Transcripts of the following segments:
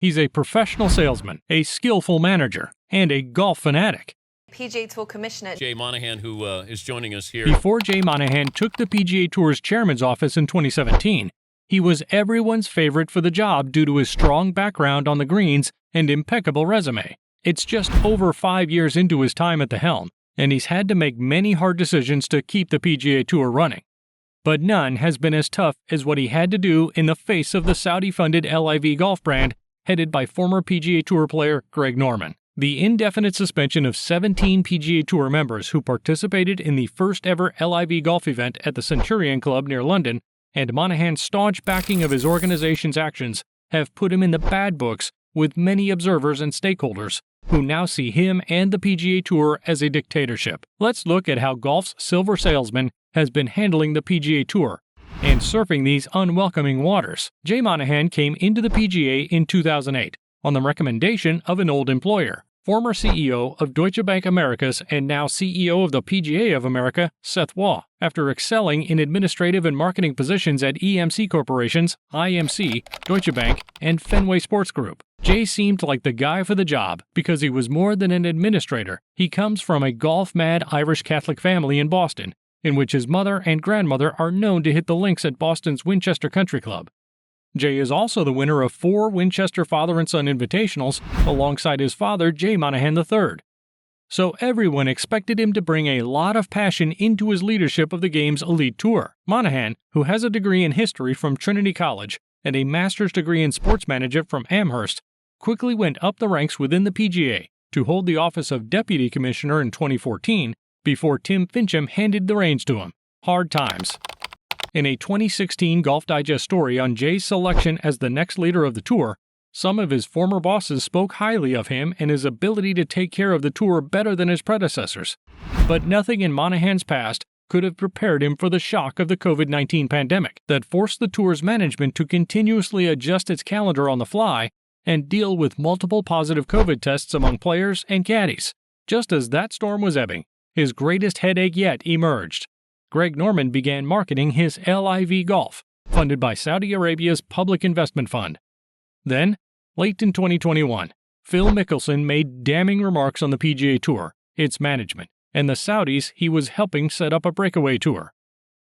He's a professional salesman, a skillful manager, and a golf fanatic. PGA Tour Commissioner Jay Monahan, who is joining us here. Before Jay Monahan took the PGA Tour's chairman's office in 2017, he was everyone's favorite for the job due to his strong background on the greens and impeccable resume. It's just over 5 years into his time at the helm, and he's had to make many hard decisions to keep the PGA Tour running. But none has been as tough as what he had to do in the face of the Saudi-funded LIV Golf brand headed by former PGA Tour player Greg Norman. The indefinite suspension of 17 PGA Tour members who participated in the first-ever LIV Golf event at the Centurion Club near London and Monahan's staunch backing of his organization's actions have put him in the bad books with many observers and stakeholders who now see him and the PGA Tour as a dictatorship. Let's look at how golf's silver salesman has been handling the PGA Tour and surfing these unwelcoming waters. Jay Monahan came into the PGA in 2008 on the recommendation of an old employer, former CEO of Deutsche Bank Americas and now CEO of the PGA of America, Seth Waugh. After excelling in administrative and marketing positions at EMC Corporations, IMC, Deutsche Bank, and Fenway Sports Group, Jay seemed like the guy for the job because he was more than an administrator. He comes from a golf-mad Irish Catholic family in Boston, in which his mother and grandmother are known to hit the links at Boston's Winchester Country Club. Jay is also the winner of 4 Winchester Father and Son Invitationals alongside his father, Jay Monahan III. So everyone expected him to bring a lot of passion into his leadership of the game's elite tour. Monahan, who has a degree in history from Trinity College and a master's degree in sports management from Amherst, quickly went up the ranks within the PGA to hold the office of Deputy Commissioner in 2014 before Tim Fincham handed the reins to him. Hard times. In a 2016 Golf Digest story on Jay's selection as the next leader of the tour, some of his former bosses spoke highly of him and his ability to take care of the tour better than his predecessors. But nothing in Monahan's past could have prepared him for the shock of the COVID-19 pandemic that forced the tour's management to continuously adjust its calendar on the fly and deal with multiple positive COVID tests among players and caddies. Just as that storm was ebbing, his greatest headache yet emerged. Greg Norman began marketing his LIV Golf, funded by Saudi Arabia's Public Investment Fund. Then, late in 2021, Phil Mickelson made damning remarks on the PGA Tour, its management, and the Saudis he was helping set up a breakaway tour.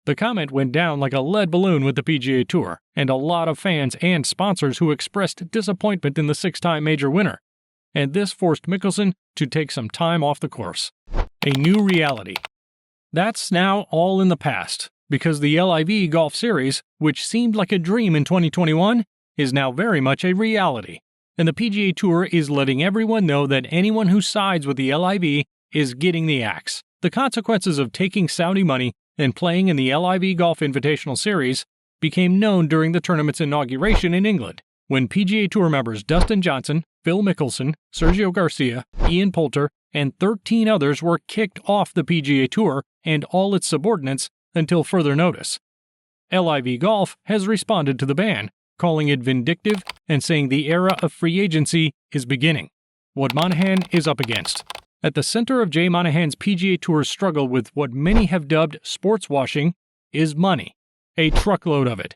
The comment went down like a lead balloon with the PGA Tour, and a lot of fans and sponsors who expressed disappointment in the 6-time major winner. And this forced Mickelson to take some time off the course. A new reality. That's now all in the past, because the LIV Golf Series, which seemed like a dream in 2021, is now very much a reality. And the PGA Tour is letting everyone know that anyone who sides with the LIV is getting the axe. The consequences of taking Saudi money and playing in the LIV Golf Invitational Series became known during the tournament's inauguration in England, when PGA Tour members Dustin Johnson, Phil Mickelson, Sergio Garcia, Ian Poulter, and 13 others were kicked off the PGA Tour and all its subordinates until further notice. LIV Golf has responded to the ban, calling it vindictive and saying the era of free agency is beginning. What Monahan is up against. At the center of Jay Monahan's PGA Tour's struggle with what many have dubbed sports washing is money, a truckload of it.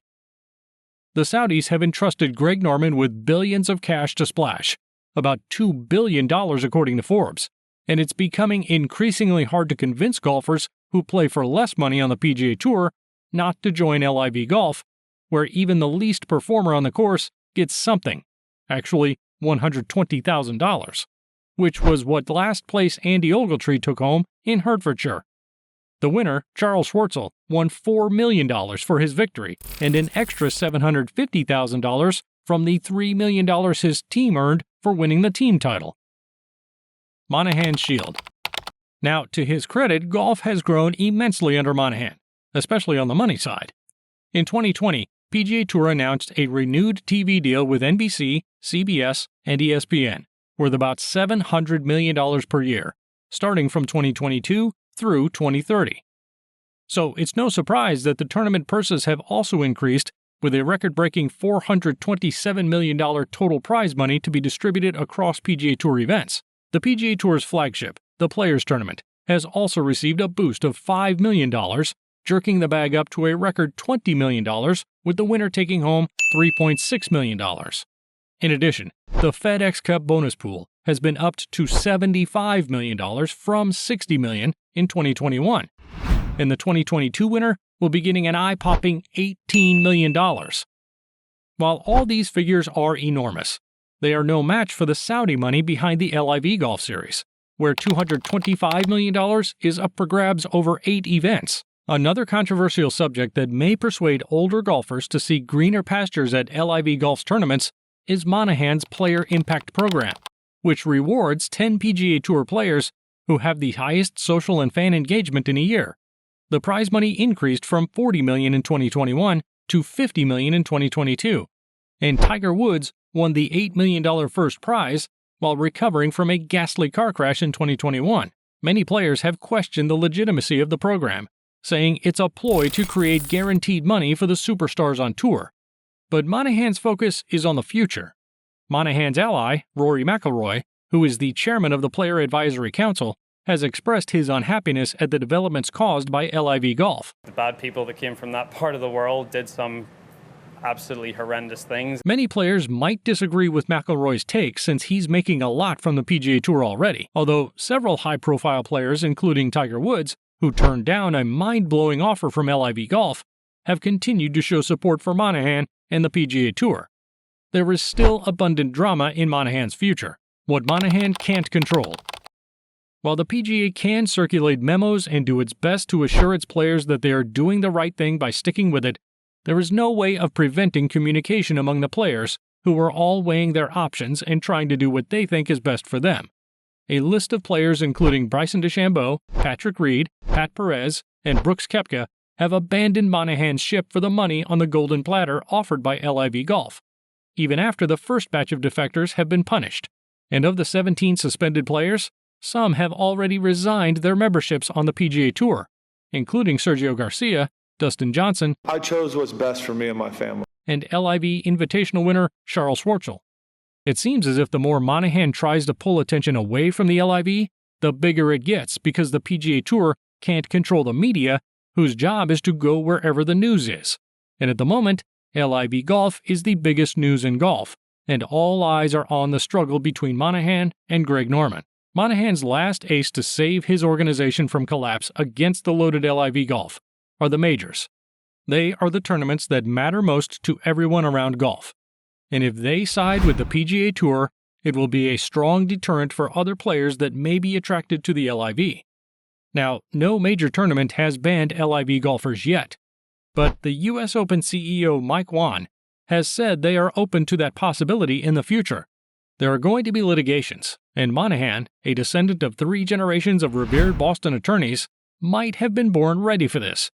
The Saudis have entrusted Greg Norman with billions of cash to splash, about $2 billion according to Forbes, and it's becoming increasingly hard to convince golfers who play for less money on the PGA Tour not to join LIV Golf, where even the least performer on the course gets something, actually $120,000, which was what last place Andy Ogletree took home in Hertfordshire. The winner, Charles Schwartzel, won $4 million for his victory and an extra $750,000 from the $3 million his team earned for winning the team title. Monahan's shield. Now, to his credit, golf has grown immensely under Monahan, especially on the money side. In 2020, PGA Tour announced a renewed TV deal with NBC, CBS, and ESPN, worth about $700 million per year, starting from 2022 through 2030. So it's no surprise that the tournament purses have also increased, with a record-breaking $427 million total prize money to be distributed across PGA Tour events. The PGA Tour's flagship, the Players Tournament, has also received a boost of $5 million, jerking the bag up to a record $20 million, with the winner taking home $3.6 million. In addition, the FedEx Cup bonus pool has been upped to $75 million from $60 million in 2021, and the 2022 winner will be getting an eye-popping $18 million. While all these figures are enormous, they are no match for the Saudi money behind the LIV Golf Series, where $225 million is up for grabs over 8 events. Another controversial subject that may persuade older golfers to seek greener pastures at LIV Golf's tournaments is Monahan's Player Impact Program, which rewards 10 PGA Tour players who have the highest social and fan engagement in a year. The prize money increased from $40 million in 2021 to $50 million in 2022, and Tiger Woods won the $8 million first prize while recovering from a ghastly car crash in 2021. Many players have questioned the legitimacy of the program, saying it's a ploy to create guaranteed money for the superstars on tour. But Monahan's focus is on the future. Monahan's ally, Rory McIlroy, who is the chairman of the Player Advisory Council, has expressed his unhappiness at the developments caused by LIV Golf. The bad people that came from that part of the world did some absolutely horrendous things. Many players might disagree with McIlroy's take since he's making a lot from the PGA Tour already, although several high-profile players, including Tiger Woods, who turned down a mind-blowing offer from LIV Golf, have continued to show support for Monahan and the PGA Tour. There is still abundant drama in Monahan's future, what Monahan can't control. While the PGA can circulate memos and do its best to assure its players that they are doing the right thing by sticking with it, there is no way of preventing communication among the players who are all weighing their options and trying to do what they think is best for them. A list of players including Bryson DeChambeau, Patrick Reed, Pat Perez, and Brooks Koepka have abandoned Monahan's ship for the money on the golden platter offered by LIV Golf, even after the first batch of defectors have been punished. And of the 17 suspended players, some have already resigned their memberships on the PGA Tour, including Sergio Garcia, Dustin Johnson, I chose what's best for me and my family, and LIV Invitational winner Charles Schwartzel. It seems as if the more Monahan tries to pull attention away from the LIV, the bigger it gets because the PGA Tour can't control the media, whose job is to go wherever the news is. And at the moment, LIV Golf is the biggest news in golf, and all eyes are on the struggle between Monahan and Greg Norman. Monahan's last ace to save his organization from collapse against the loaded LIV Golf are the majors. They are the tournaments that matter most to everyone around golf. And if they side with the PGA Tour, it will be a strong deterrent for other players that may be attracted to the LIV. Now, no major tournament has banned LIV golfers yet, but the US Open CEO Mike Wan has said they are open to that possibility in the future. There are going to be litigations, and Monahan, a descendant of 3 generations of revered Boston attorneys, might have been born ready for this.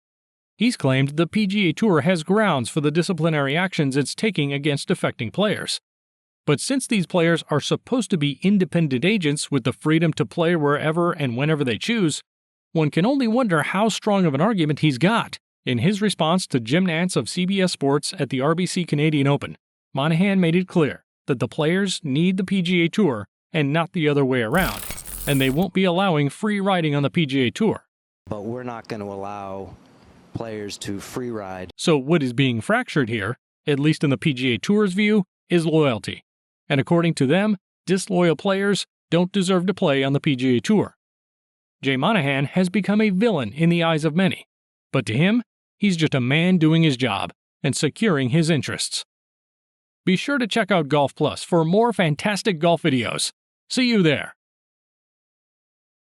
He's claimed the PGA Tour has grounds for the disciplinary actions it's taking against defecting players. But since these players are supposed to be independent agents with the freedom to play wherever and whenever they choose, one can only wonder how strong of an argument he's got. In his response to Jim Nantz of CBS Sports at the RBC Canadian Open, Monahan made it clear that the players need the PGA Tour and not the other way around, and they won't be allowing free riding on the PGA Tour. But we're not going to allow players to free ride. So what is being fractured here, at least in the PGA Tour's view, is loyalty. And according to them, disloyal players don't deserve to play on the PGA Tour. Jay Monahan has become a villain in the eyes of many, but to him, he's just a man doing his job and securing his interests. Be sure to check out Golf Plus for more fantastic golf videos. See you there.